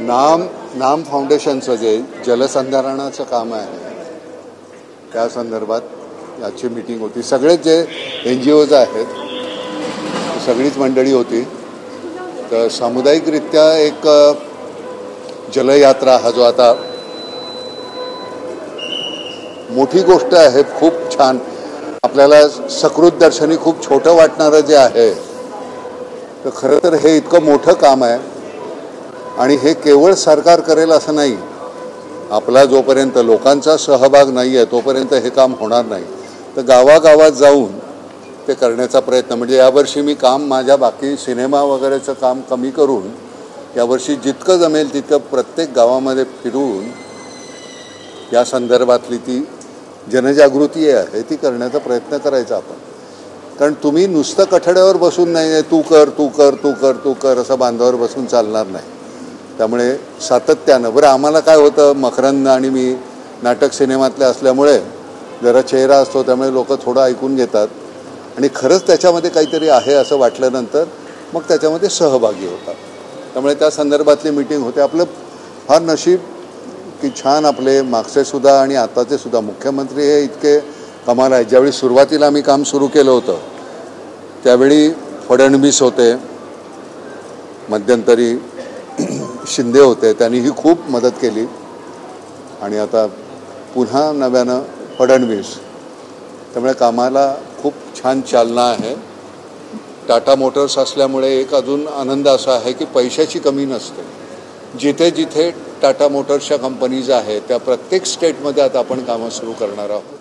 नाम फाउंडेशनचं जे जलसंधारणाचं काम आहे त्या संदर्भात याची मीटिंग होती. सगळेच जे NGOज आहेत सगळीच मंडळी होती. तर सामुदायिकरित्या एक जलयात्रा हा जो आता मोठी गोष्ट आहे, खूप छान आपल्याला सकृत दर्शनी खूप छोटं वाटणारं जे आहे, तर खरं तर हे इतकं मोठं काम आहे आणि हे केवळ सरकार करेल असं नाही. आपला जोपर्यंत लोकांचा सहभाग नाही आहे तोपर्यंत हे काम होणार नाही. तर गावागावात जाऊन ते करण्याचा प्रयत्न, म्हणजे यावर्षी मी काम माझ्या बाकी सिनेमा वगैरेचं काम कमी करून यावर्षी जितकं जमेल तितकं प्रत्येक गावामध्ये फिरून या संदर्भातली ती जनजागृती आहे ती करण्याचा प्रयत्न करायचा आपण. कारण तुम्ही नुसतं कठड्यावर बसून नाही, तू कर तू कर तू कर तू कर असं बांधावर बसून चालणार नाही. त्यामुळे सातत्यानं बरं आम्हाला काय होतं, मकरंद आणि मी नाटक सिनेमातले असल्यामुळे जरा चेहरा असतो त्यामुळे लोक थोडं ऐकून घेतात आणि खरंच त्याच्यामध्ये काहीतरी आहे असं वाटल्यानंतर मग त्याच्यामध्ये सहभागी होतात. त्यामुळे त्या संदर्भातली मीटिंग होते. आपलं फार नशीब की छान आपले मागचे सुद्धा आणि आताचे सुद्धा मुख्यमंत्री हे इतके कमाल आहे. ज्यावेळी सुरुवातीला आम्ही काम सुरू केलं होतं त्यावेळी फडणवीस होते, मध्यंतरी शिंदे होते, त्यांनीही खूप मदत केली आणि आता पुन्हा नव्यानं फडणवीस. त्यामुळे कामाला खूप छान चालना आहे. टाटा मोटर्स असल्यामुळे एक अजून आनंद असा आहे की पैशाची कमी नसते. जिथे जिथे टाटा मोटर्सच्या कंपनीज आहेत त्या प्रत्येक स्टेटमध्ये आता आपण कामं सुरू करणार आहोत.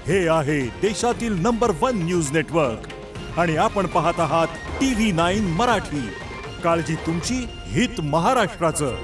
हे आहे देशातील नंबर 1 न्यूज नेटवर्क आणि आपण पाहत आहात TV9 मराठी. काळजी तुमची, हित महाराष्ट्राचं.